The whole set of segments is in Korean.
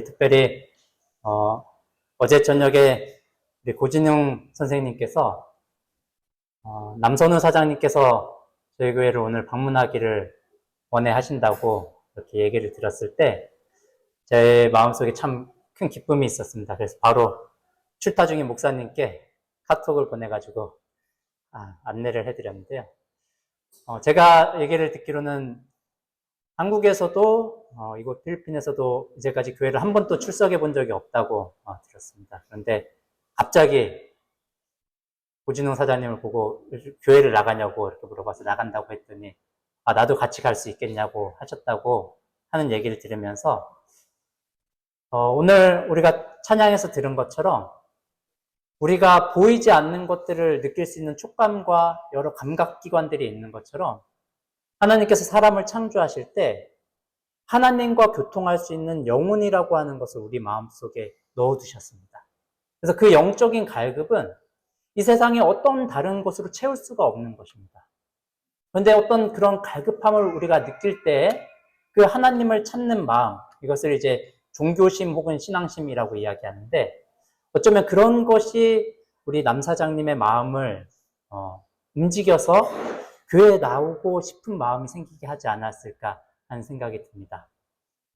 특별히 어제 저녁에 우리 고진용 선생님께서 남선우 사장님께서 저희 교회를 오늘 방문하기를 원해 하신다고 이렇게 얘기를 들었을 때 제 마음속에 참 큰 기쁨이 있었습니다. 그래서 바로 출타 중인 목사님께 카톡을 보내가지고 안내를 해드렸는데요. 제가 얘기를 듣기로는 한국에서도 이곳 필리핀에서도 이제까지 교회를 한 번도 출석해 본 적이 없다고 들었습니다. 그런데 갑자기 고진웅 사장님을 보고 교회를 나가냐고 이렇게 물어봐서 나간다고 했더니 나도 같이 갈 수 있겠냐고 하셨다고 하는 얘기를 들으면서 오늘 우리가 찬양에서 들은 것처럼 우리가 보이지 않는 것들을 느낄 수 있는 촉감과 여러 감각기관들이 있는 것처럼 하나님께서 사람을 창조하실 때 하나님과 교통할 수 있는 영혼이라고 하는 것을 우리 마음속에 넣어두셨습니다. 그래서 그 영적인 갈급은 이 세상에 어떤 다른 것으로 채울 수가 없는 것입니다. 그런데 어떤 그런 갈급함을 우리가 느낄 때 그 하나님을 찾는 마음, 이것을 이제 종교심 혹은 신앙심이라고 이야기하는데 어쩌면 그런 것이 우리 남 사장님의 마음을 움직여서 교회에 나오고 싶은 마음이 생기게 하지 않았을까 하는 생각이 듭니다.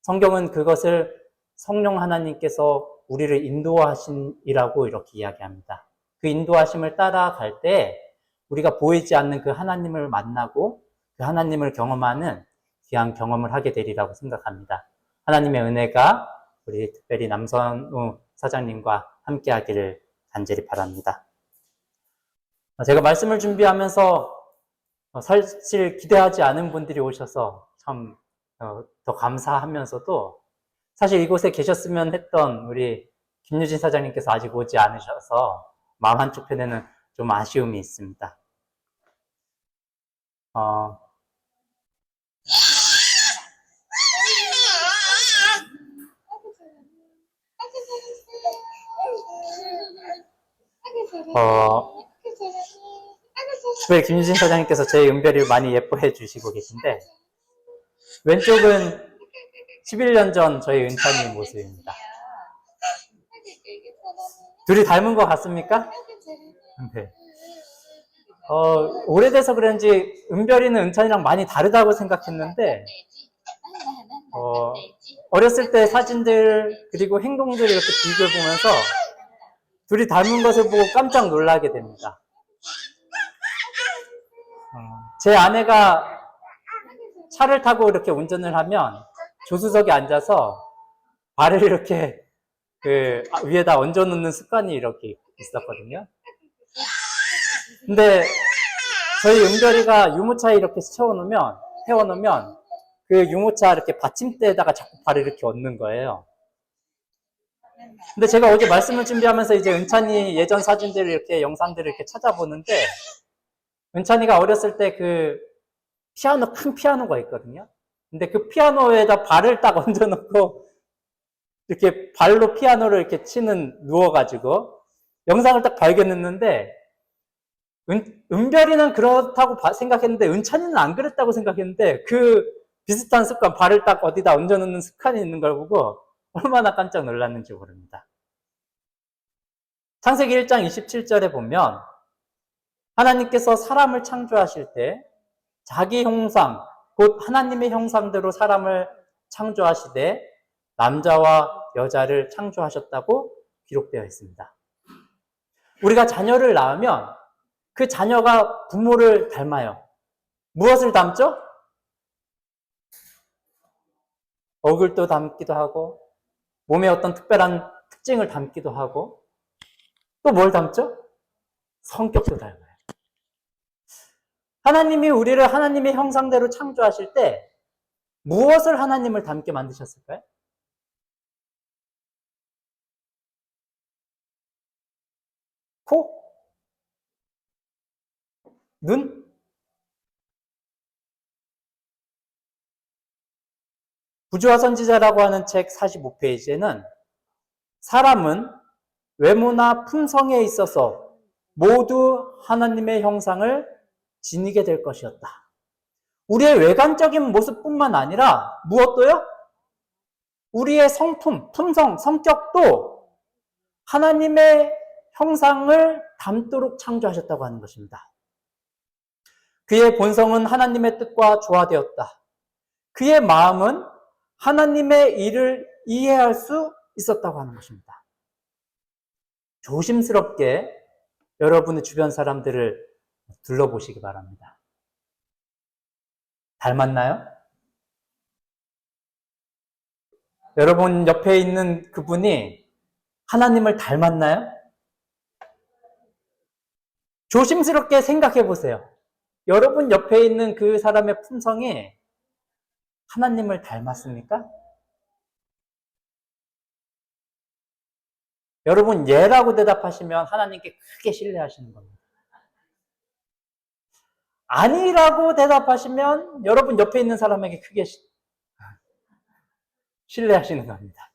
성경은 그것을 성령 하나님께서 우리를 인도하신이라고 이렇게 이야기합니다. 그 인도하심을 따라갈 때 우리가 보이지 않는 그 하나님을 만나고 그 하나님을 경험하는 귀한 경험을 하게 되리라고 생각합니다. 하나님의 은혜가 우리 특별히 남선우 사장님과 함께 하기를 간절히 바랍니다. 제가 말씀을 준비하면서 사실 기대하지 않은 분들이 오셔서 참 더 감사하면서도 사실 이곳에 계셨으면 했던 우리 김유진 사장님께서 아직 오지 않으셔서 마음 한쪽편에는 좀 아쉬움이 있습니다. 특별히 김유진 사장님께서 제 은별이를 많이 예뻐해 주시고 계신데 왼쪽은 11년 전 저희 은찬이 모습입니다. 둘이 닮은 것 같습니까? 네. 오래돼서 그런지 은별이는 은찬이랑 많이 다르다고 생각했는데 어렸을 때 사진들 그리고 행동들 이렇게 비교해 보면서 둘이 닮은 것을 보고 깜짝 놀라게 됩니다. 제 아내가 차를 타고 이렇게 운전을 하면 조수석에 앉아서 발을 이렇게 위에다 얹어놓는 습관이 이렇게 있었거든요. 근데 저희 은별이가 유모차에 이렇게 태워놓으면 그 유모차 이렇게 받침대에다가 자꾸 발을 이렇게 얹는 거예요. 근데 제가 어제 말씀을 준비하면서 이제 은찬이 예전 사진들을 이렇게 영상들을 이렇게 찾아보는데 은찬이가 어렸을 때 그 큰 피아노가 있거든요. 근데 그 피아노에다 발을 딱 얹어놓고 이렇게 발로 피아노를 이렇게 누워가지고 영상을 딱 발견했는데 은별이는 그렇다고 생각했는데 은찬이는 안 그랬다고 생각했는데 그 비슷한 습관, 발을 딱 어디다 얹어놓는 습관이 있는 걸 보고 얼마나 깜짝 놀랐는지 모릅니다. 창세기 1장 27절에 보면 하나님께서 사람을 창조하실 때 자기 형상, 곧 하나님의 형상대로 사람을 창조하시되 남자와 여자를 창조하셨다고 기록되어 있습니다. 우리가 자녀를 낳으면 그 자녀가 부모를 닮아요. 무엇을 닮죠? 얼굴도 닮기도 하고 몸에 어떤 특별한 특징을 닮기도 하고 또 뭘 닮죠? 성격도 닮아요. 하나님이 우리를 하나님의 형상대로 창조하실 때 무엇을 하나님을 닮게 만드셨을까요? 코? 눈? 부조화 선지자라고 하는 책 45페이지에는 사람은 외모나 품성에 있어서 모두 하나님의 형상을 지니게 될 것이었다. 우리의 외관적인 모습뿐만 아니라 무엇도요? 우리의 성품, 품성, 성격도 하나님의 형상을 담도록 창조하셨다고 하는 것입니다. 그의 본성은 하나님의 뜻과 조화되었다. 그의 마음은 하나님의 일을 이해할 수 있었다고 하는 것입니다. 조심스럽게 여러분의 주변 사람들을 둘러보시기 바랍니다. 닮았나요? 여러분 옆에 있는 그분이 하나님을 닮았나요? 조심스럽게 생각해 보세요. 여러분 옆에 있는 그 사람의 품성이 하나님을 닮았습니까? 여러분 예라고 대답하시면 하나님께 크게 신뢰하시는 겁니다. 아니라고 대답하시면 여러분 옆에 있는 사람에게 크게 신뢰하시는 겁니다.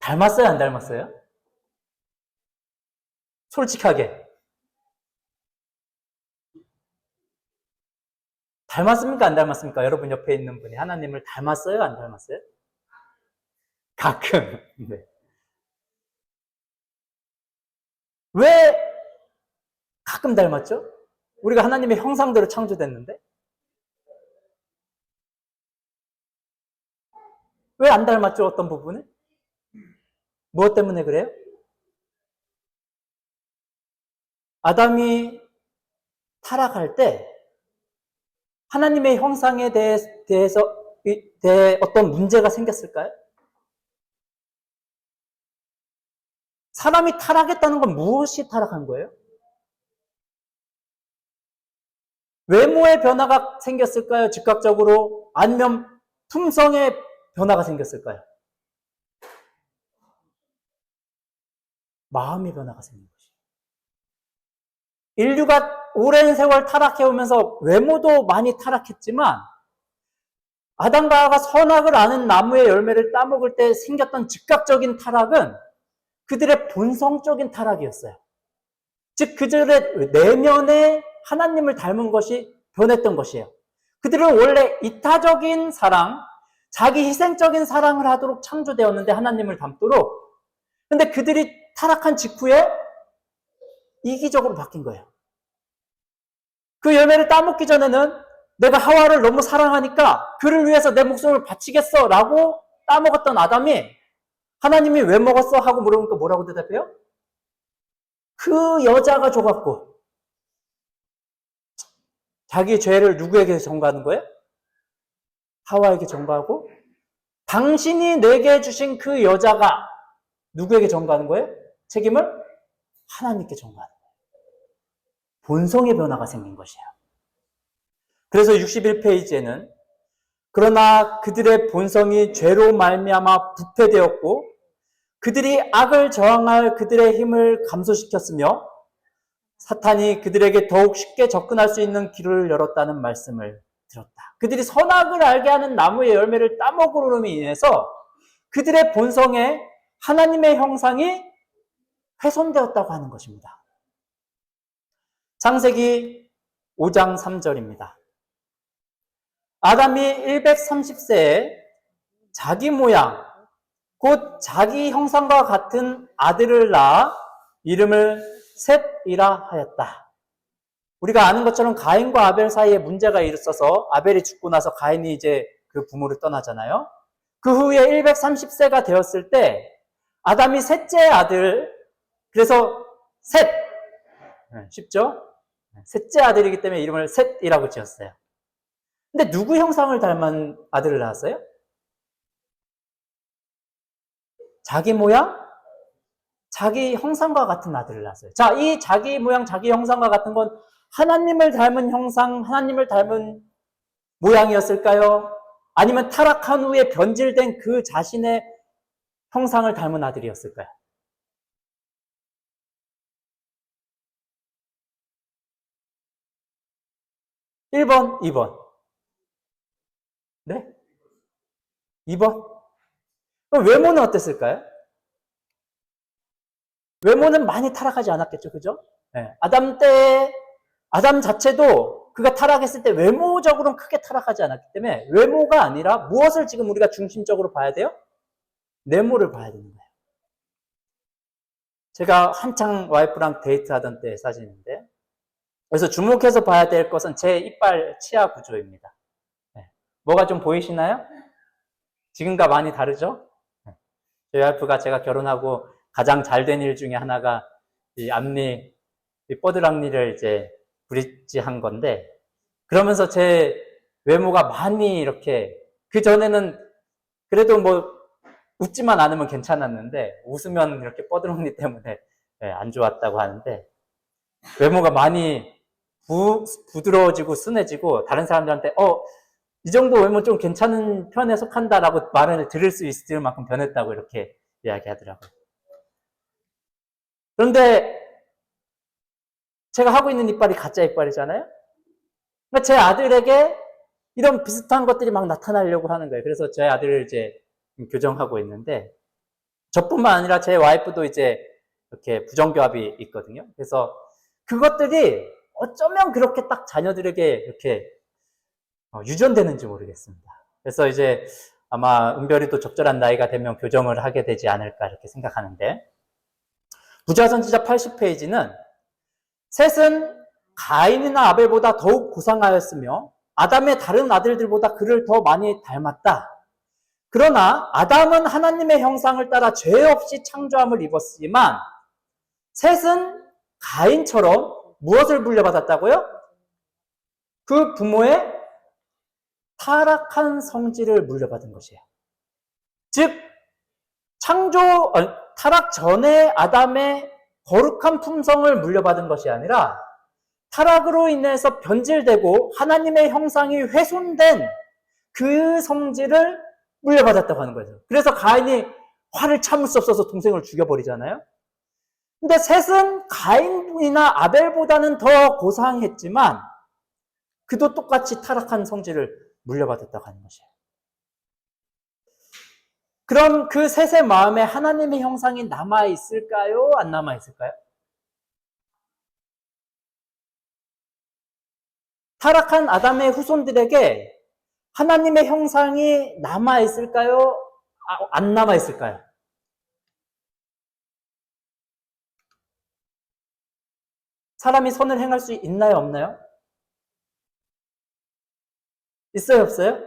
닮았어요, 안 닮았어요? 솔직하게. 닮았습니까, 안 닮았습니까? 여러분 옆에 있는 분이 하나님을 닮았어요, 안 닮았어요? 가끔. 네. 왜 가끔 닮았죠? 우리가 하나님의 형상대로 창조됐는데? 왜 안 닮았죠, 어떤 부분을? 무엇 때문에 그래요? 아담이 타락할 때 하나님의 형상에 대해서 어떤 문제가 생겼을까요? 사람이 타락했다는 건 무엇이 타락한 거예요? 외모의 변화가 생겼을까요? 즉각적으로? 아니면 품성의 변화가 생겼을까요? 마음의 변화가 생긴 것이에요. 인류가 오랜 세월 타락해오면서 외모도 많이 타락했지만 아담과 하와가 선악을 아는 나무의 열매를 따먹을 때 생겼던 즉각적인 타락은 그들의 본성적인 타락이었어요. 즉 그들의 내면에 하나님을 닮은 것이 변했던 것이에요. 그들은 원래 이타적인 사랑, 자기 희생적인 사랑을 하도록 창조되었는데 하나님을 닮도록. 근데 그들이 타락한 직후에 이기적으로 바뀐 거예요. 그 열매를 따먹기 전에는 내가 하와를 너무 사랑하니까 그를 위해서 내 목숨을 바치겠어 라고 따먹었던 아담이 하나님이 왜 먹었어? 하고 물어보니까 뭐라고 대답해요? 그 여자가 줘갖고 자기 죄를 누구에게 전가하는 거예요? 하와에게 전가하고 당신이 내게 주신 그 여자가 누구에게 전가하는 거예요? 책임을 하나님께 전가하는 거예요. 본성의 변화가 생긴 것이에요. 그래서 61페이지에는 그러나 그들의 본성이 죄로 말미암아 부패되었고 그들이 악을 저항할 그들의 힘을 감소시켰으며 사탄이 그들에게 더욱 쉽게 접근할 수 있는 길을 열었다는 말씀을 들었다. 그들이 선악을 알게 하는 나무의 열매를 따먹으로 인해서 그들의 본성에 하나님의 형상이 훼손되었다고 하는 것입니다. 창세기 5장 3절입니다. 아담이 130세에 자기 모양, 곧 자기 형상과 같은 아들을 낳아 이름을 셋이라 하였다. 우리가 아는 것처럼 가인과 아벨 사이에 문제가 있어서 아벨이 죽고 나서 가인이 이제 그 부모를 떠나잖아요. 그 후에 130세가 되었을 때 아담이 셋째 아들, 그래서 셋, 쉽죠? 셋째 아들이기 때문에 이름을 셋이라고 지었어요. 근데 누구 형상을 닮은 아들을 낳았어요? 자기 모양, 자기 형상과 같은 아들을 낳았어요. 자, 이 자기 모양, 자기 형상과 같은 건 하나님을 닮은 형상, 하나님을 닮은 모양이었을까요? 아니면 타락한 후에 변질된 그 자신의 형상을 닮은 아들이었을까요? 1번, 2번. 네? 2번? 그럼 외모는 어땠을까요? 외모는 많이 타락하지 않았겠죠, 그죠? 네. 아담 자체도 그가 타락했을 때 외모적으로는 크게 타락하지 않았기 때문에 외모가 아니라 무엇을 지금 우리가 중심적으로 봐야 돼요? 내모를 봐야 되는 거예요. 제가 한창 와이프랑 데이트하던 때 사진인데, 그래서 주목해서 봐야 될 것은 제 이빨 치아 구조입니다. 네. 뭐가 좀 보이시나요? 지금과 많이 다르죠? 네. 저희 와이프가 제가 결혼하고 가장 잘 된 일 중에 하나가 이 앞니, 이 뻐드랑니를 이제 브릿지한 건데, 그러면서 제 외모가 많이 이렇게, 그 전에는 그래도 뭐 웃지만 않으면 괜찮았는데 웃으면 이렇게 뻐드렁니 때문에 안 좋았다고 하는데, 외모가 많이 부드러워지고 순해지고 다른 사람들한테 이 정도 외모 좀 괜찮은 편에 속한다라고 말을 들을 수 있을 만큼 변했다고 이렇게 이야기하더라고요. 그런데 제가 하고 있는 이빨이 가짜 이빨이잖아요. 그러니까 제 아들에게 이런 비슷한 것들이 막 나타나려고 하는 거예요. 그래서 제 아들을 이제 교정하고 있는데, 저뿐만 아니라 제 와이프도 이제 이렇게 부정교합이 있거든요. 그래서 그것들이 어쩌면 그렇게 딱 자녀들에게 이렇게 유전되는지 모르겠습니다. 그래서 이제 아마 은별이도 적절한 나이가 되면 교정을 하게 되지 않을까 이렇게 생각하는데, 부자선지자 80페이지는 셋은 가인이나 아벨보다 더욱 고상하였으며 아담의 다른 아들들보다 그를 더 많이 닮았다. 그러나 아담은 하나님의 형상을 따라 죄 없이 창조함을 입었지만 셋은 가인처럼 무엇을 물려받았다고요? 그 부모의 타락한 성질을 물려받은 것이에요. 즉 타락 전에 아담의 거룩한 품성을 물려받은 것이 아니라 타락으로 인해서 변질되고 하나님의 형상이 훼손된 그 성질을 물려받았다고 하는 거죠. 그래서 가인이 화를 참을 수 없어서 동생을 죽여버리잖아요. 근데 셋은 가인이나 아벨보다는 더 고상했지만 그도 똑같이 타락한 성질을 물려받았다고 하는 것이에요. 그럼 그 셋의 마음에 하나님의 형상이 남아있을까요? 안 남아있을까요? 타락한 아담의 후손들에게 하나님의 형상이 남아있을까요? 안 남아있을까요? 사람이 선을 행할 수 있나요? 없나요? 있어요? 없어요?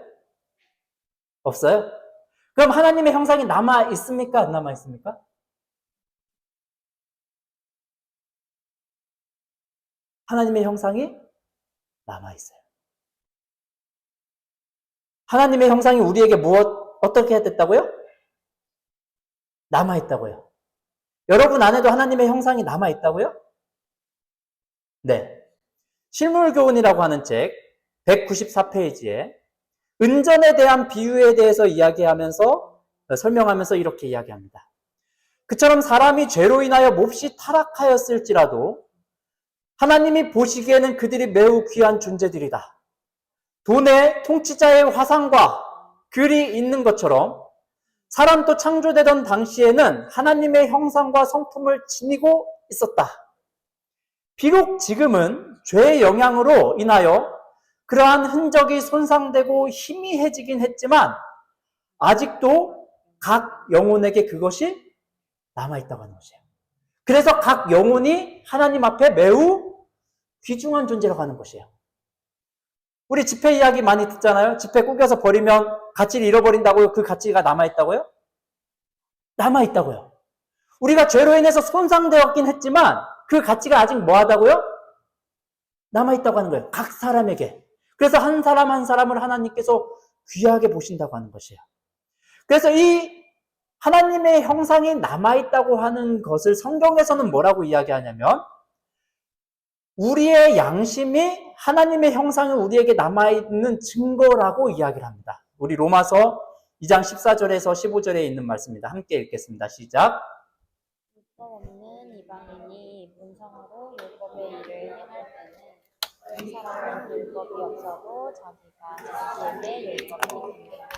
없어요? 그럼 하나님의 형상이 남아있습니까? 안 남아있습니까? 하나님의 형상이 남아있어요. 하나님의 형상이 우리에게 어떻게 됐다고요? 남아있다고요. 여러분 안에도 하나님의 형상이 남아있다고요? 네. 실물교훈이라고 하는 책 194페이지에 은전에 대한 비유에 대해서 설명하면서 이렇게 이야기합니다. 그처럼 사람이 죄로 인하여 몹시 타락하였을지라도 하나님이 보시기에는 그들이 매우 귀한 존재들이다. 돈에 통치자의 화상과 글이 있는 것처럼 사람도 창조되던 당시에는 하나님의 형상과 성품을 지니고 있었다. 비록 지금은 죄의 영향으로 인하여 그러한 흔적이 손상되고 희미해지긴 했지만 아직도 각 영혼에게 그것이 남아있다고 하는 것이에요. 그래서 각 영혼이 하나님 앞에 매우 귀중한 존재라고 하는 것이에요. 우리 지폐 이야기 많이 듣잖아요. 지폐 구겨서 버리면 가치를 잃어버린다고요? 그 가치가 남아있다고요? 남아있다고요. 우리가 죄로 인해서 손상되었긴 했지만 그 가치가 아직 뭐하다고요? 남아있다고 하는 거예요. 각 사람에게. 그래서 한 사람 한 사람을 하나님께서 귀하게 보신다고 하는 것이에요. 그래서 이 하나님의 형상이 남아있다고 하는 것을 성경에서는 뭐라고 이야기하냐면 우리의 양심이 하나님의 형상이 우리에게 남아있는 증거라고 이야기를 합니다. 우리 로마서 2장 14절에서 15절에 있는 말씀입니다. 함께 읽겠습니다. 시작. 율법 없는 이방인이 본성으로 율법의 일을 행할 때는 그 사람은 율법이 없어도 자기가 자기에게 율법이 있느니라.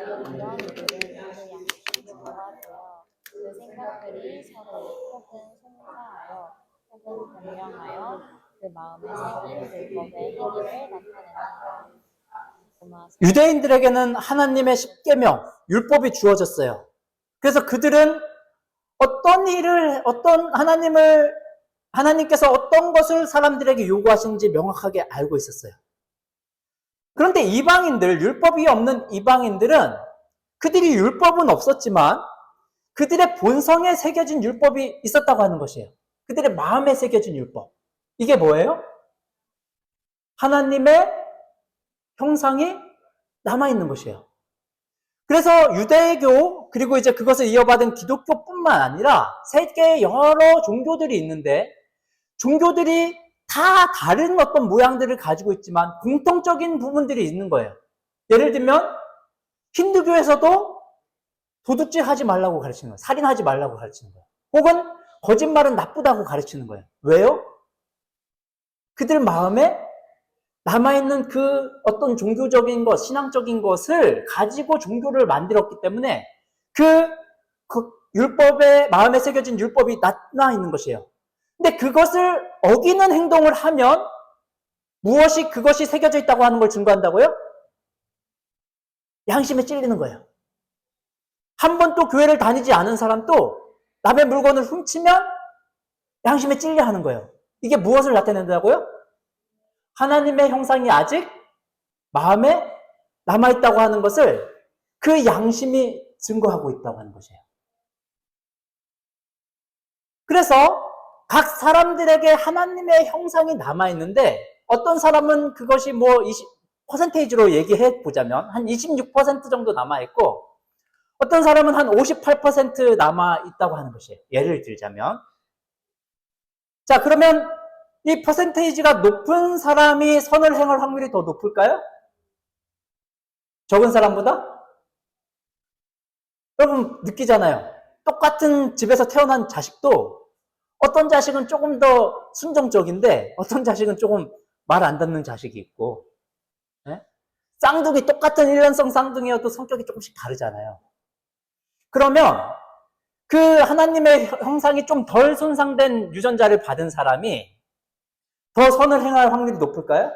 이러한 이들은 그 양심이 조화되어 그 생각들이 서로 혹은 송사하여 혹은 변명하여 그 마음에 새긴 율법의 행위를 나타냅니다. 로마서 유대인들에게는 하나님의 십계명, 율법이 주어졌어요. 그래서 그들은 하나님께서 어떤 것을 사람들에게 요구하시는지 명확하게 알고 있었어요. 그런데 이방인들, 율법이 없는 이방인들은 그들이 율법은 없었지만 그들의 본성에 새겨진 율법이 있었다고 하는 것이에요. 그들의 마음에 새겨진 율법. 이게 뭐예요? 하나님의 형상이 남아있는 것이에요. 그래서 유대교, 그리고 이제 그것을 이어받은 기독교뿐만 아니라 세계에 여러 종교들이 있는데, 종교들이 다 다른 어떤 모양들을 가지고 있지만 공통적인 부분들이 있는 거예요. 예를 들면 힌두교에서도 도둑질 하지 말라고 가르치는 거예요. 살인하지 말라고 가르치는 거예요. 혹은 거짓말은 나쁘다고 가르치는 거예요. 왜요? 그들 마음에 남아있는 그 어떤 종교적인 것, 신앙적인 것을 가지고 종교를 만들었기 때문에 그 율법에, 마음에 새겨진 율법이 나타나 있는 것이에요. 근데 그것을 어기는 행동을 하면 그것이 새겨져 있다고 하는 걸 증거한다고요? 양심에 찔리는 거예요. 한 번도 교회를 다니지 않은 사람도 남의 물건을 훔치면 양심에 찔려 하는 거예요. 이게 무엇을 나타낸다고요? 하나님의 형상이 아직 마음에 남아있다고 하는 것을 그 양심이 증거하고 있다고 하는 것이에요. 그래서 각 사람들에게 하나님의 형상이 남아있는데 어떤 사람은 그것이 퍼센테이지로 얘기해 보자면 한 26% 정도 남아있고 어떤 사람은 한 58% 남아있다고 하는 것이에요. 예를 들자면. 자, 그러면 이 퍼센테이지가 높은 사람이 선을 행할 확률이 더 높을까요? 적은 사람보다? 여러분 느끼잖아요. 똑같은 집에서 태어난 자식도 어떤 자식은 조금 더 순종적인데 어떤 자식은 조금 말 안 듣는 자식이 있고, 네? 쌍둥이, 똑같은 일란성 쌍둥이여도 성격이 조금씩 다르잖아요. 그러면 그 하나님의 형상이 좀 덜 손상된 유전자를 받은 사람이 더 선을 행할 확률이 높을까요?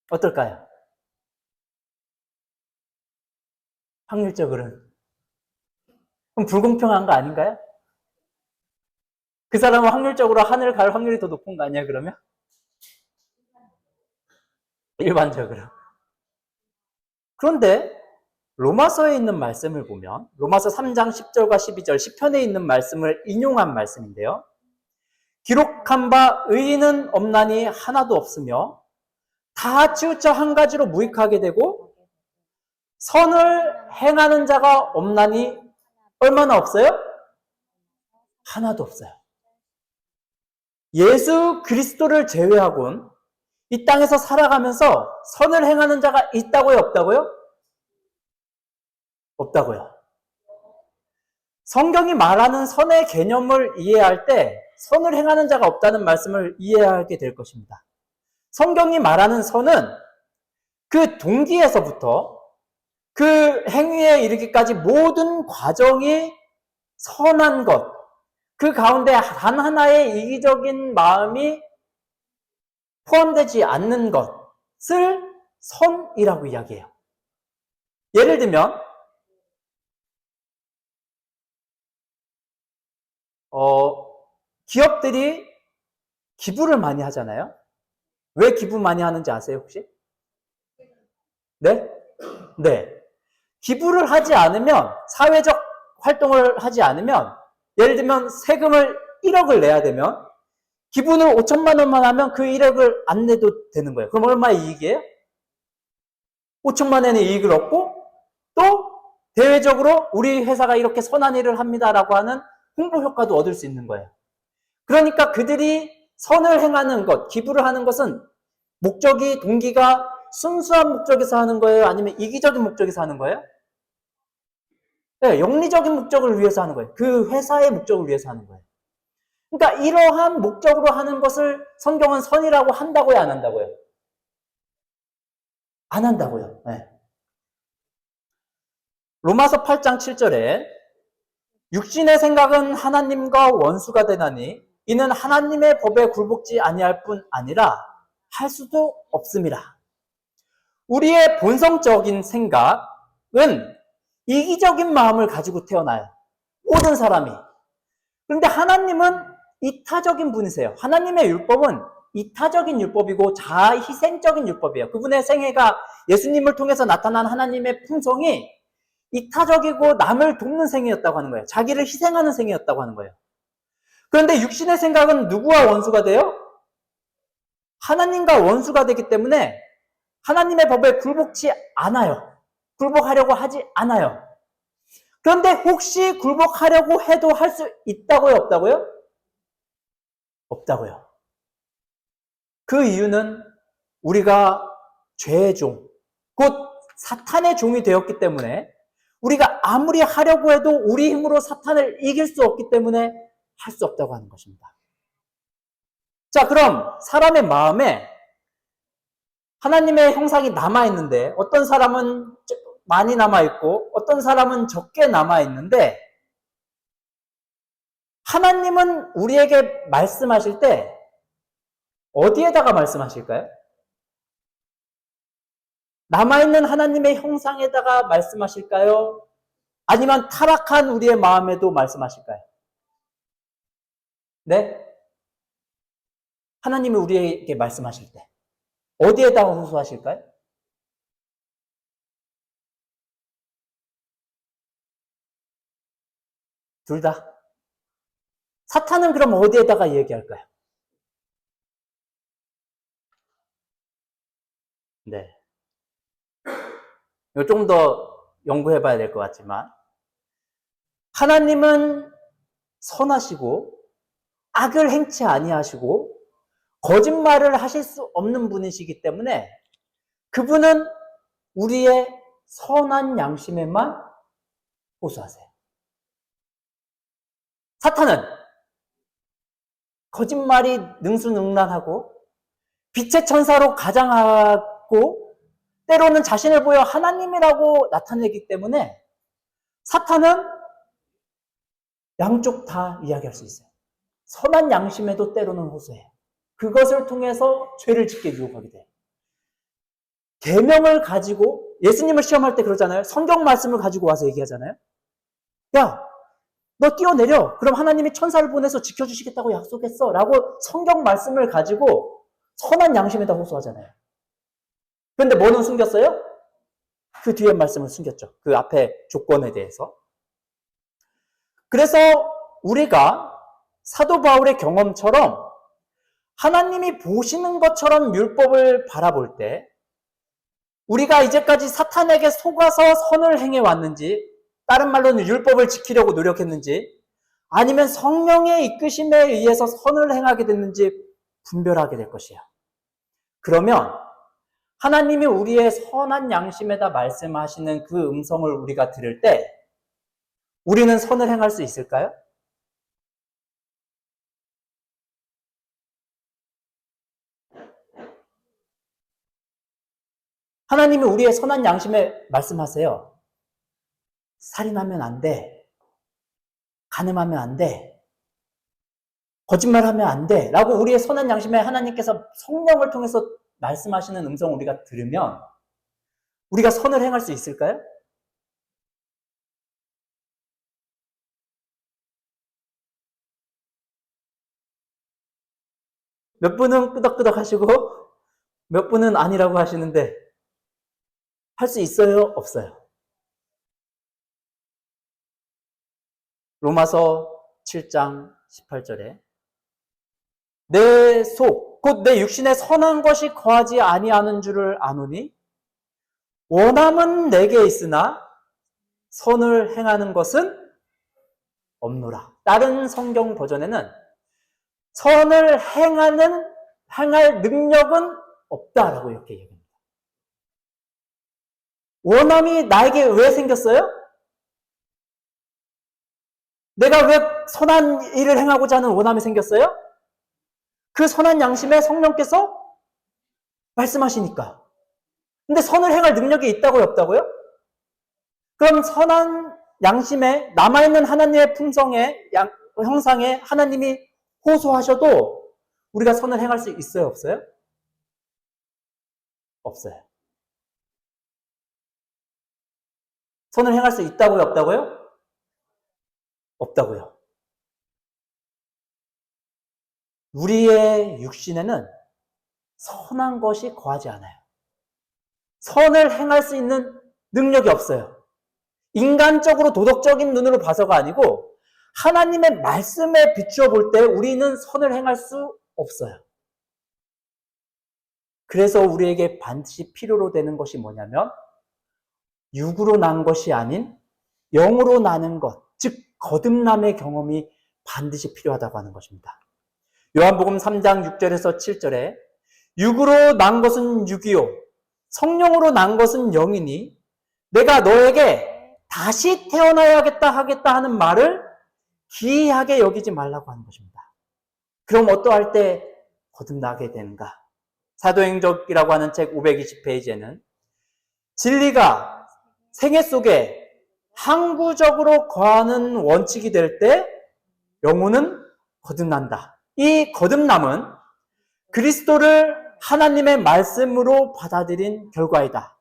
어떨까요? 확률적으로는. 그럼 불공평한 거 아닌가요? 그 사람은 확률적으로 하늘 갈 확률이 더 높은 거 아니야, 그러면? 일반적으로. 그런데 로마서에 있는 말씀을 보면 로마서 3장 10절과 12절 시편에 있는 말씀을 인용한 말씀인데요. 기록한 바 의인은 없나니 하나도 없으며 다 치우쳐 한 가지로 무익하게 되고 선을 행하는 자가 없나니 얼마나 없어요? 하나도 없어요. 예수 그리스도를 제외하고는 이 땅에서 살아가면서 선을 행하는 자가 있다고요? 없다고요? 없다고요. 성경이 말하는 선의 개념을 이해할 때 선을 행하는 자가 없다는 말씀을 이해하게 될 것입니다. 성경이 말하는 선은 그 동기에서부터 그 행위에 이르기까지 모든 과정이 선한 것, 그 가운데 단 하나의 이기적인 마음이 포함되지 않는 것을 선이라고 이야기해요. 예를 들면 기업들이 기부를 많이 하잖아요. 왜 기부 많이 하는지 아세요, 혹시? 네? 네. 기부를 하지 않으면, 사회적 활동을 하지 않으면, 예를 들면 세금을 1억을 내야 되면, 기부를 5천만 원만 하면 그 1억을 안 내도 되는 거예요. 그럼 얼마의 이익이에요? 5천만 원의 이익을 얻고, 또 대외적으로 우리 회사가 이렇게 선한 일을 합니다라고 하는 홍보 효과도 얻을 수 있는 거예요. 그러니까 그들이 선을 행하는 것, 기부를 하는 것은 동기가 순수한 목적에서 하는 거예요? 아니면 이기적인 목적에서 하는 거예요? 네, 영리적인 목적을 위해서 하는 거예요. 그 회사의 목적을 위해서 하는 거예요. 그러니까 이러한 목적으로 하는 것을 성경은 선이라고 한다고요? 안 한다고요? 안 한다고요. 네. 로마서 8장 7절에 육신의 생각은 하나님과 원수가 되나니 이는 하나님의 법에 굴복지 아니할 뿐 아니라 할 수도 없습니다. 우리의 본성적인 생각은 이기적인 마음을 가지고 태어나요. 모든 사람이. 그런데 하나님은 이타적인 분이세요. 하나님의 율법은 이타적인 율법이고 자희생적인 율법이에요. 그분의 생애가 예수님을 통해서 나타난 하나님의 품성이 이타적이고 남을 돕는 생애였다고 하는 거예요. 자기를 희생하는 생애였다고 하는 거예요. 그런데 육신의 생각은 누구와 원수가 돼요? 하나님과 원수가 되기 때문에 하나님의 법에 굴복치 않아요. 굴복하려고 하지 않아요. 그런데 혹시 굴복하려고 해도 할 수 있다고요? 없다고요? 없다고요. 그 이유는 우리가 죄의 종, 곧 사탄의 종이 되었기 때문에 우리가 아무리 하려고 해도 우리 힘으로 사탄을 이길 수 없기 때문에 할 수 없다고 하는 것입니다. 자, 그럼 사람의 마음에 하나님의 형상이 남아있는데 어떤 사람은 많이 남아있고 어떤 사람은 적게 남아있는데 하나님은 우리에게 말씀하실 때 어디에다가 말씀하실까요? 남아있는 하나님의 형상에다가 말씀하실까요? 아니면 타락한 우리의 마음에도 말씀하실까요? 네? 하나님이 우리에게 말씀하실 때 어디에다가 호소하실까요? 둘 다. 사탄은 그럼 어디에다가 얘기할까요? 네. 이거 좀 더 연구해 봐야 될 것 같지만 하나님은 선하시고 악을 행치 아니하시고 거짓말을 하실 수 없는 분이시기 때문에 그분은 우리의 선한 양심에만 호소하세요. 사탄은 거짓말이 능수능란하고 빛의 천사로 가장하고 때로는 자신을 보여 하나님이라고 나타내기 때문에 사탄은 양쪽 다 이야기할 수 있어요. 선한 양심에도 때로는 호소해요. 그것을 통해서 죄를 짓게 유혹하게 돼요. 계명을 가지고 예수님을 시험할 때 그러잖아요. 성경 말씀을 가지고 와서 얘기하잖아요. 야, 너 뛰어내려. 그럼 하나님이 천사를 보내서 지켜주시겠다고 약속했어. 라고 성경 말씀을 가지고 선한 양심에다 호소하잖아요. 그런데 뭐는 숨겼어요? 그 뒤에 말씀을 숨겼죠. 그 앞에 조건에 대해서. 그래서 우리가 사도 바울의 경험처럼 하나님이 보시는 것처럼 율법을 바라볼 때 우리가 이제까지 사탄에게 속아서 선을 행해 왔는지, 다른 말로는 율법을 지키려고 노력했는지, 아니면 성령의 이끄심에 의해서 선을 행하게 됐는지 분별하게 될 것이에요. 그러면 하나님이 우리의 선한 양심에다 말씀하시는 그 음성을 우리가 들을 때 우리는 선을 행할 수 있을까요? 하나님이 우리의 선한 양심에 말씀하세요. 살인하면 안 돼. 간음하면 안 돼. 거짓말하면 안 돼. 라고 우리의 선한 양심에 하나님께서 성령을 통해서 말씀하시는 음성을 우리가 들으면 우리가 선을 행할 수 있을까요? 몇 분은 끄덕끄덕 하시고 몇 분은 아니라고 하시는데 할 수 있어요? 없어요? 로마서 7장 18절에 내 속, 곧 내 육신에 선한 것이 거하지 아니하는 줄을 아노니 원함은 내게 있으나 선을 행하는 것은 없노라. 다른 성경 버전에는 선을 행할 능력은 없다라고 이렇게 얘기합니다. 원함이 나에게 왜 생겼어요? 내가 왜 선한 일을 행하고자 하는 원함이 생겼어요? 그 선한 양심에 성령께서 말씀하시니까. 근데 선을 행할 능력이 있다고요? 없다고요? 그럼 선한 양심에 남아있는 하나님의 형상에 하나님이 호소하셔도 우리가 선을 행할 수 있어요, 없어요? 없어요. 선을 행할 수 있다고요, 없다고요? 없다고요. 우리의 육신에는 선한 것이 거하지 않아요. 선을 행할 수 있는 능력이 없어요. 인간적으로 도덕적인 눈으로 봐서가 아니고 하나님의 말씀에 비추어 볼 때 우리는 선을 행할 수 없어요. 그래서 우리에게 반드시 필요로 되는 것이 뭐냐면 육으로 난 것이 아닌 영으로 나는 것, 즉 거듭남의 경험이 반드시 필요하다고 하는 것입니다. 요한복음 3장 6절에서 7절에 육으로 난 것은 육이요 성령으로 난 것은 영이니 내가 너에게 다시 태어나야겠다 하겠다 하는 말을 기이하게 여기지 말라고 하는 것입니다. 그럼 어떠할 때 거듭나게 되는가? 사도행적이라고 하는 책 520페이지에는 진리가 생애 속에 항구적으로 거하는 원칙이 될 때 영혼은 거듭난다. 이 거듭남은 그리스도를 하나님의 말씀으로 받아들인 결과이다.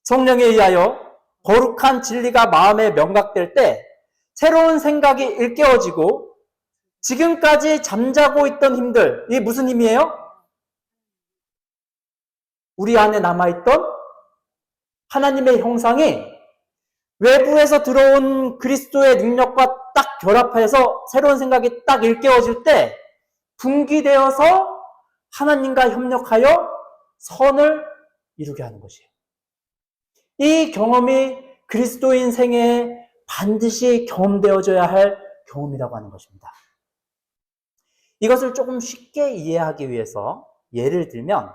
성령에 의하여 거룩한 진리가 마음에 명각될 때 새로운 생각이 일깨워지고 지금까지 잠자고 있던 힘들, 이게 무슨 힘이에요? 우리 안에 남아있던 하나님의 형상이 외부에서 들어온 그리스도의 능력과 딱 결합해서 새로운 생각이 딱 일깨워질 때 분기되어서 하나님과 협력하여 선을 이루게 하는 것이에요. 이 경험이 그리스도인 생애에 반드시 경험되어져야 할 경험이라고 하는 것입니다. 이것을 조금 쉽게 이해하기 위해서 예를 들면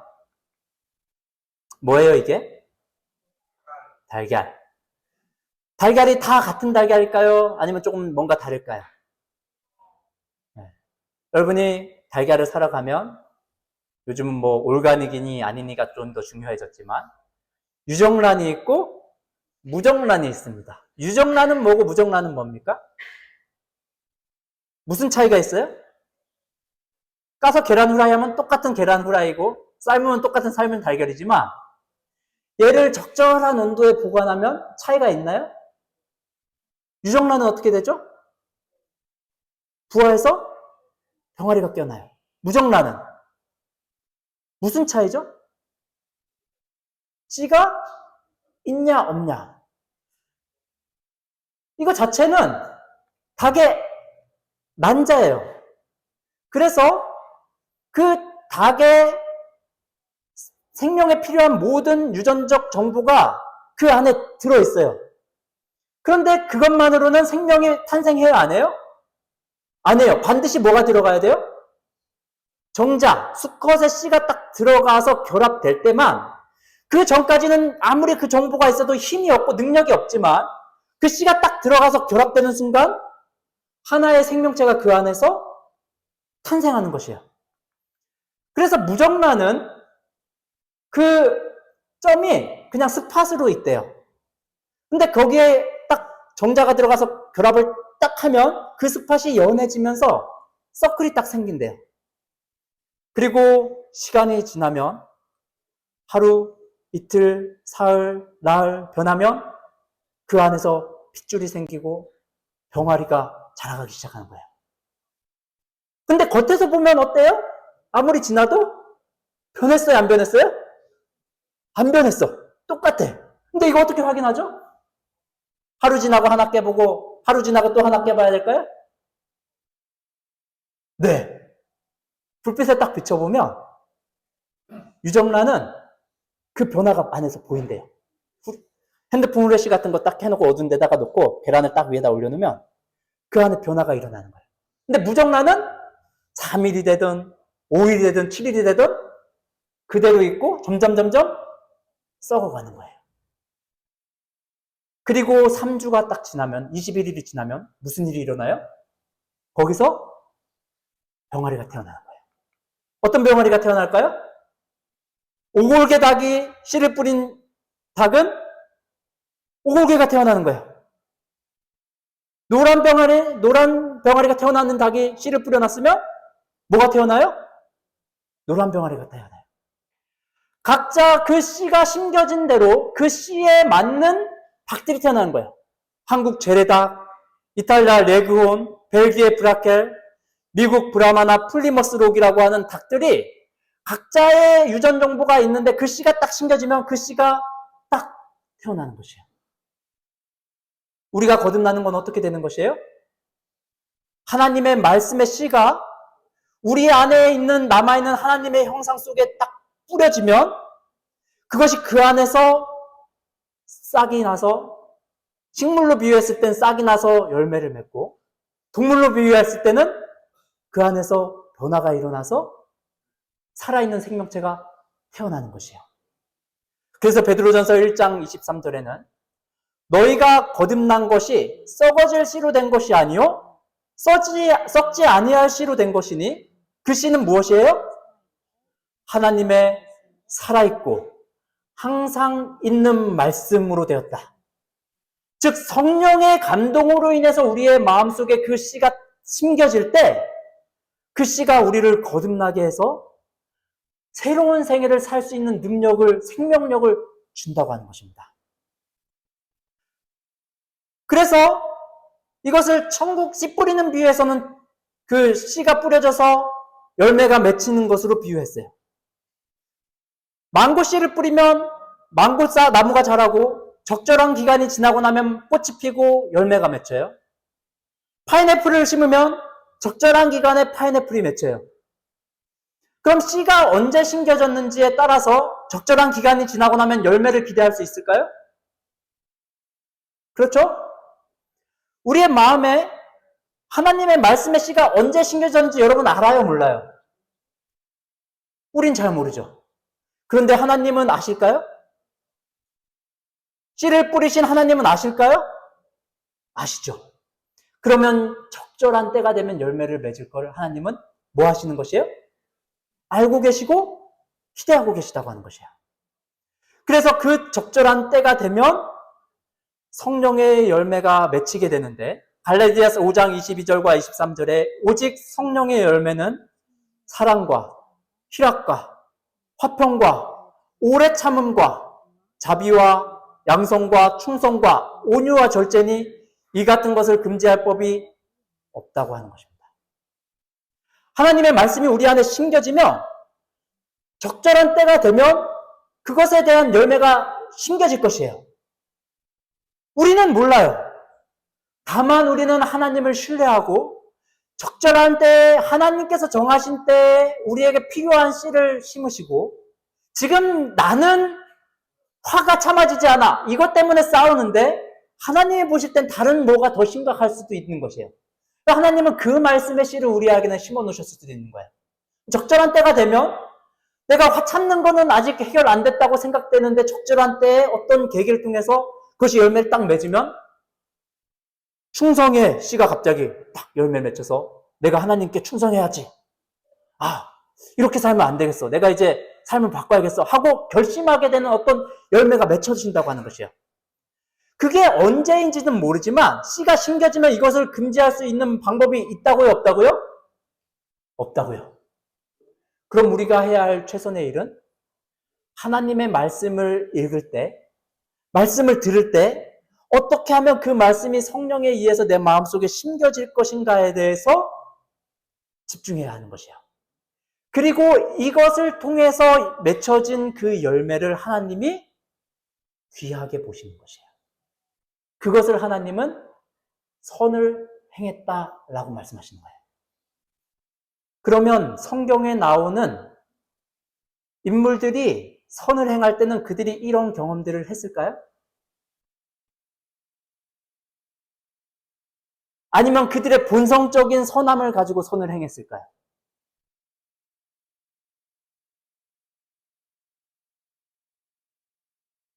뭐예요 이게? 달걀. 달걀이 다 같은 달걀일까요? 아니면 조금 뭔가 다를까요? 네. 여러분이 달걀을 사러 가면 요즘은 뭐 올가닉이니 아니니가 좀 더 중요해졌지만 유정란이 있고 무정란이 있습니다. 유정란은 뭐고 무정란은 뭡니까? 무슨 차이가 있어요? 까서 계란 후라이 하면 똑같은 계란 후라이고 삶으면 똑같은 삶은 달걀이지만 얘를 적절한 온도에 보관하면 차이가 있나요? 유정란은 어떻게 되죠? 부화해서 병아리가 껴나요. 무정란은 무슨 차이죠? 씨가 있냐 없냐. 이거 자체는 닭의 난자예요. 그래서 그 닭의 생명에 필요한 모든 유전적 정보가 그 안에 들어있어요. 그런데 그것만으로는 생명이 탄생해요, 안 해요? 안 해요. 반드시 뭐가 들어가야 돼요? 정자, 수컷의 씨가 딱 들어가서 결합될 때만 그 전까지는 아무리 그 정보가 있어도 힘이 없고 능력이 없지만 그 씨가 딱 들어가서 결합되는 순간 하나의 생명체가 그 안에서 탄생하는 것이에요. 그래서 무정란은 그 점이 그냥 스팟으로 있대요. 근데 거기에 딱 정자가 들어가서 결합을 딱 하면 그 스팟이 연해지면서 서클이 딱 생긴대요. 그리고 시간이 지나면 하루, 이틀, 사흘, 나흘 변하면 그 안에서 핏줄이 생기고 병아리가 자라가기 시작하는 거예요. 근데 겉에서 보면 어때요? 아무리 지나도 변했어요, 안 변했어요? 안 변했어. 똑같아. 근데 이거 어떻게 확인하죠? 하루 지나고 하나 깨보고 하루 지나고 또 하나 깨봐야 될까요? 네. 불빛에 딱 비춰보면 유정란은 그 변화가 안에서 보인대요. 핸드폰 후레쉬 같은 거 딱 해놓고 어두운 데다가 놓고 계란을 딱 위에다 올려놓으면 그 안에 변화가 일어나는 거예요. 근데 무정란은 3일이 되든 5일이 되든 7일이 되든 그대로 있고 점점 썩어가는 거예요. 그리고 3주가 딱 지나면 21일이 지나면 무슨 일이 일어나요? 거기서 병아리가 태어나는 거예요. 어떤 병아리가 태어날까요? 오골개 닭이 씨를 뿌린 닭은 오골개가 태어나는 거예요. 노란 병아리가 태어나는 닭이 씨를 뿌려놨으면 뭐가 태어나요? 노란 병아리가 태어나요. 각자 그 씨가 심겨진 대로 그 씨에 맞는 닭들이 태어나는 거예요. 한국 재래닭, 이탈리아 레그온, 벨기에 브라켈, 미국 브라마나 플리머스 록이라고 하는 닭들이 각자의 유전 정보가 있는데 그 씨가 딱 심겨지면 그 씨가 딱 태어나는 것이에요. 우리가 거듭나는 건 어떻게 되는 것이에요? 하나님의 말씀의 씨가 우리 안에 있는 남아있는 하나님의 형상 속에 딱 뿌려지면 그것이 그 안에서 싹이 나서 식물로 비유했을 땐 싹이 나서 열매를 맺고 동물로 비유했을 때는 그 안에서 변화가 일어나서 살아있는 생명체가 태어나는 것이에요. 그래서 베드로전서 1장 23절에는 너희가 거듭난 것이 썩어질 씨로 된 것이 아니요 썩지 아니할 씨로 된 것이니 그 씨는 무엇이에요? 하나님의 살아있고 항상 있는 말씀으로 되었다. 즉 성령의 감동으로 인해서 우리의 마음속에 그 씨가 심겨질 때 그 씨가 우리를 거듭나게 해서 새로운 생애를 살 수 있는 능력을, 생명력을 준다고 하는 것입니다. 그래서 이것을 천국 씨 뿌리는 비유에서는 그 씨가 뿌려져서 열매가 맺히는 것으로 비유했어요. 망고 씨를 뿌리면 망고 나무가 자라고 적절한 기간이 지나고 나면 꽃이 피고 열매가 맺혀요. 파인애플을 심으면 적절한 기간에 파인애플이 맺혀요. 그럼 씨가 언제 심겨졌는지에 따라서 적절한 기간이 지나고 나면 열매를 기대할 수 있을까요? 그렇죠? 우리의 마음에 하나님의 말씀의 씨가 언제 심겨졌는지 여러분 알아요? 몰라요? 우린 잘 모르죠. 그런데 하나님은 아실까요? 씨를 뿌리신 하나님은 아실까요? 아시죠? 그러면 적절한 때가 되면 열매를 맺을 걸 하나님은 뭐 하시는 것이에요? 알고 계시고 기대하고 계시다고 하는 것이에요. 그래서 그 적절한 때가 되면 성령의 열매가 맺히게 되는데 갈라디아서 5장 22절과 23절에 오직 성령의 열매는 사랑과 희락과 화평과 오래 참음과 자비와 양성과 충성과 온유와 절제니 이 같은 것을 금지할 법이 없다고 하는 것입니다. 하나님의 말씀이 우리 안에 심겨지면 적절한 때가 되면 그것에 대한 열매가 심겨질 것이에요. 우리는 몰라요. 다만 우리는 하나님을 신뢰하고 적절한 때에 하나님께서 정하신 때에 우리에게 필요한 씨를 심으시고 지금 나는 화가 참아지지 않아. 이것 때문에 싸우는데 하나님이 보실 땐 다른 뭐가 더 심각할 수도 있는 것이에요. 하나님은 그 말씀의 씨를 우리에게는 심어놓으셨을 수도 있는 거예요. 적절한 때가 되면 내가 화 참는 거는 아직 해결 안 됐다고 생각되는데 적절한 때에 어떤 계기를 통해서 그것이 열매를 딱 맺으면 충성의 씨가 갑자기 딱 열매를 맺혀서 내가 하나님께 충성해야지. 이렇게 살면 안 되겠어. 내가 이제 삶을 바꿔야겠어. 하고 결심하게 되는 어떤 열매가 맺혀진다고 하는 것이에요. 그게 언제인지는 모르지만 씨가 심겨지면 이것을 금지할 수 있는 방법이 있다고요? 없다고요? 없다고요. 그럼 우리가 해야 할 최선의 일은 하나님의 말씀을 읽을 때, 말씀을 들을 때 어떻게 하면 그 말씀이 성령에 의해서 내 마음속에 심겨질 것인가에 대해서 집중해야 하는 것이에요. 그리고 이것을 통해서 맺혀진 그 열매를 하나님이 귀하게 보시는 것이에요. 그것을 하나님은 선을 행했다라고 말씀하시는 거예요. 그러면 성경에 나오는 인물들이 선을 행할 때는 그들이 이런 경험들을 했을까요? 아니면 그들의 본성적인 선함을 가지고 선을 행했을까요?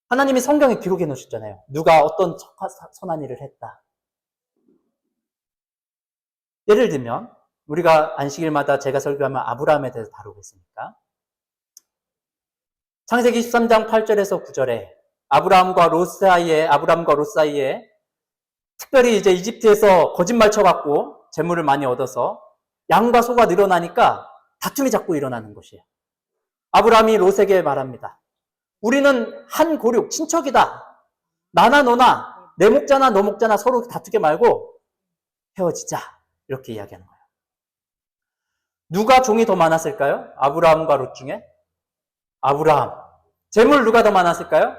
하나님이 성경에 기록해 놓으셨잖아요. 누가 어떤 선한 일을 했다. 예를 들면 우리가 안식일마다 제가 설교하면 아브라함에 대해서 다루고 있으니까 창세기 13장 8절에서 9절에 아브라함과 롯 사이에 특별히 이제 이집트에서 거짓말 쳐갖고 재물을 많이 얻어서 양과 소가 늘어나니까 다툼이 자꾸 일어나는 것이에요. 아브라함이 롯에게 말합니다. 우리는 한 고륙, 친척이다. 나나 너나, 내 목자나 너 목자나 서로 다투게 말고 헤어지자. 이렇게 이야기하는 거예요. 누가 종이 더 많았을까요? 아브라함과 롯 중에? 아브라함. 재물 누가 더 많았을까요?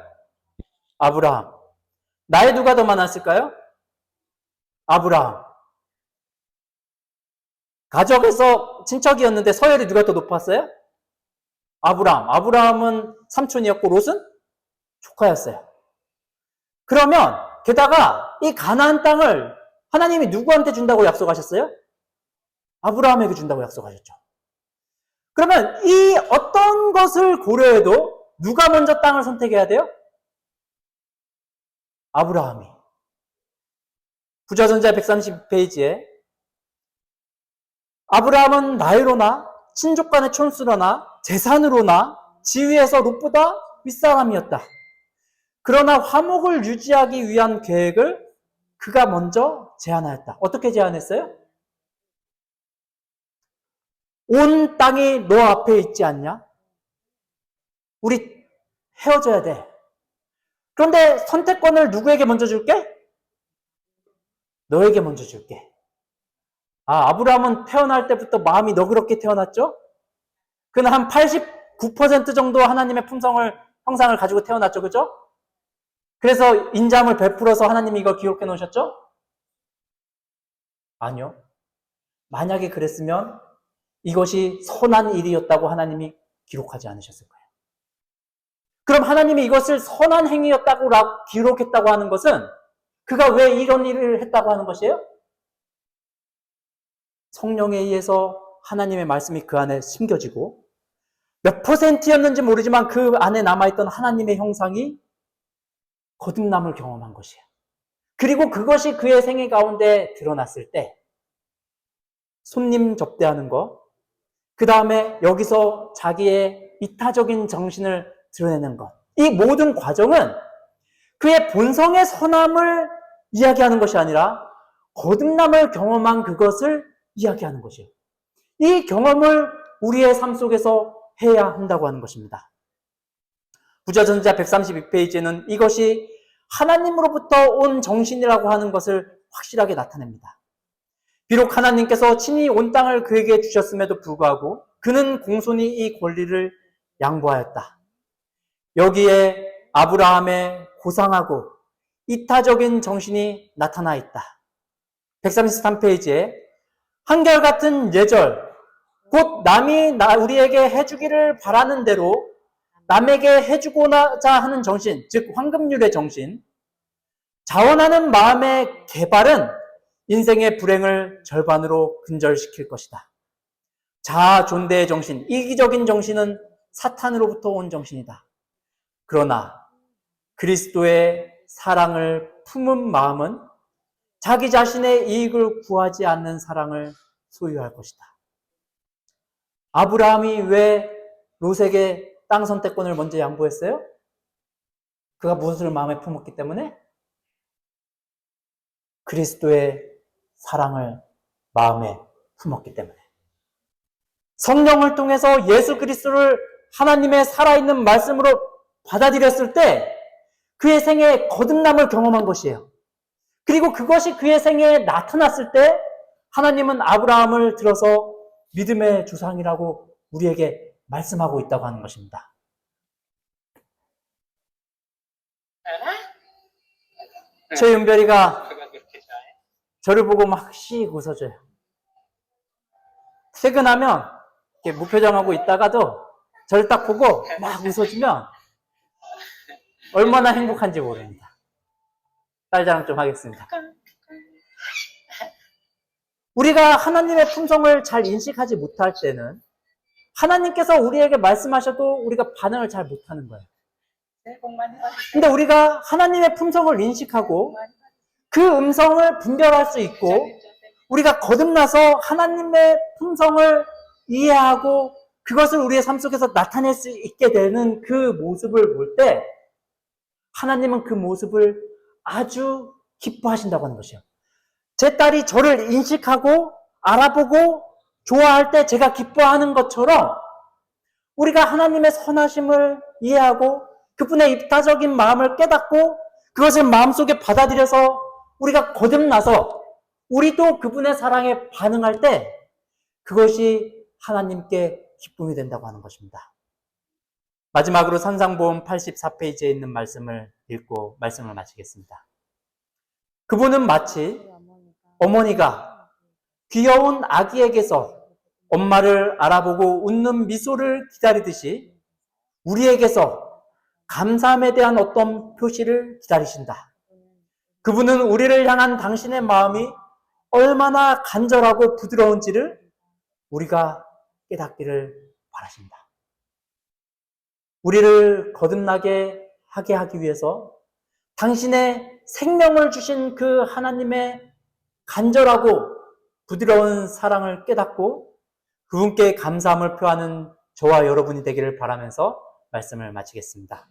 아브라함. 나이 누가 더 많았을까요? 아브라함. 가족에서 친척이었는데 서열이 누가 더 높았어요? 아브라함. 아브라함은 삼촌이었고 롯은 조카였어요. 그러면 게다가 이 가나안 땅을 하나님이 누구한테 준다고 약속하셨어요? 아브라함에게 준다고 약속하셨죠. 그러면 이 어떤 것을 고려해도 누가 먼저 땅을 선택해야 돼요? 아브라함이. 부자전자 132페이지에 아브라함은 나이로나 친족 간의 촌수로나 재산으로나 지위에서 롯보다 윗사람이었다. 그러나 화목을 유지하기 위한 계획을 그가 먼저 제안하였다. 어떻게 제안했어요? 온 땅이 너 앞에 있지 않냐? 우리 헤어져야 돼. 그런데 선택권을 누구에게 먼저 줄게? 너에게 먼저 줄게. 아브라함은 태어날 때부터 마음이 너그럽게 태어났죠? 그는 한 89% 정도 하나님의 형상을 가지고 태어났죠, 그죠? 그래서 인자함을 베풀어서 하나님이 이걸 기록해 놓으셨죠? 아니요. 만약에 그랬으면 이것이 선한 일이었다고 하나님이 기록하지 않으셨을 거예요. 그럼 하나님이 이것을 선한 행위였다고 기록했다고 하는 것은 그가 왜 이런 일을 했다고 하는 것이에요? 성령에 의해서 하나님의 말씀이 그 안에 심겨지고 몇 %였는지 모르지만 그 안에 남아있던 하나님의 형상이 거듭남을 경험한 것이에요. 그리고 그것이 그의 생애 가운데 드러났을 때 손님 접대하는 것, 그 다음에 여기서 자기의 이타적인 정신을 드러내는 것, 이 모든 과정은 그의 본성의 선함을 이야기하는 것이 아니라 거듭남을 경험한 그것을 이야기하는 것이에요. 이 경험을 우리의 삶 속에서 해야 한다고 하는 것입니다. 부자전자 132페이지에는 이것이 하나님으로부터 온 정신이라고 하는 것을 확실하게 나타냅니다. 비록 하나님께서 친히 온 땅을 그에게 주셨음에도 불구하고 그는 공손히 이 권리를 양보하였다. 여기에 아브라함의 고상하고 이타적인 정신이 나타나 있다. 133페이지에 한결같은 예절, 곧 남이 우리에게 해주기를 바라는 대로 남에게 해주고자 하는 정신, 즉 황금률의 정신, 자원하는 마음의 개발은 인생의 불행을 절반으로 근절시킬 것이다. 자아 존대의 정신, 이기적인 정신은 사탄으로부터 온 정신이다. 그러나 그리스도의 사랑을 품은 마음은 자기 자신의 이익을 구하지 않는 사랑을 소유할 것이다. 아브라함이 왜 롯에게 땅 선택권을 먼저 양보했어요? 그가 무엇을 마음에 품었기 때문에? 그리스도의 사랑을 마음에 품었기 때문에. 성령을 통해서 예수 그리스도를 하나님의 살아있는 말씀으로 받아들였을 때 그의 생애에 거듭남을 경험한 것이에요. 그리고 그것이 그의 생애에 나타났을 때 하나님은 아브라함을 들어서 믿음의 조상이라고 우리에게 말씀하고 있다고 하는 것입니다. 최윤별이가 저를 보고 막 씩 웃어줘요. 퇴근하면 이렇게 무표정하고 있다가도 저를 딱 보고 막 웃어주면 얼마나 행복한지 모릅니다. 딸 자랑 좀 하겠습니다. 우리가 하나님의 품성을 잘 인식하지 못할 때는 하나님께서 우리에게 말씀하셔도 우리가 반응을 잘 못하는 거예요. 근데 우리가 하나님의 품성을 인식하고 그 음성을 분별할 수 있고 우리가 거듭나서 하나님의 품성을 이해하고 그것을 우리의 삶 속에서 나타낼 수 있게 되는 그 모습을 볼 때 하나님은 그 모습을 아주 기뻐하신다고 하는 것이요. 제 딸이 저를 인식하고 알아보고 좋아할 때 제가 기뻐하는 것처럼 우리가 하나님의 선하심을 이해하고 그분의 입다적인 마음을 깨닫고 그것을 마음속에 받아들여서 우리가 거듭나서 우리도 그분의 사랑에 반응할 때 그것이 하나님께 기쁨이 된다고 하는 것입니다. 마지막으로 산상보험 84페이지에 있는 말씀을 읽고 말씀을 마치겠습니다. 그분은 마치 어머니가 귀여운 아기에게서 엄마를 알아보고 웃는 미소를 기다리듯이 우리에게서 감사함에 대한 어떤 표시를 기다리신다. 그분은 우리를 향한 당신의 마음이 얼마나 간절하고 부드러운지를 우리가 깨닫기를 바라신다. 우리를 거듭나게 하게 하기 위해서 당신의 생명을 주신 그 하나님의 간절하고 부드러운 사랑을 깨닫고 그분께 감사함을 표하는 저와 여러분이 되기를 바라면서 말씀을 마치겠습니다.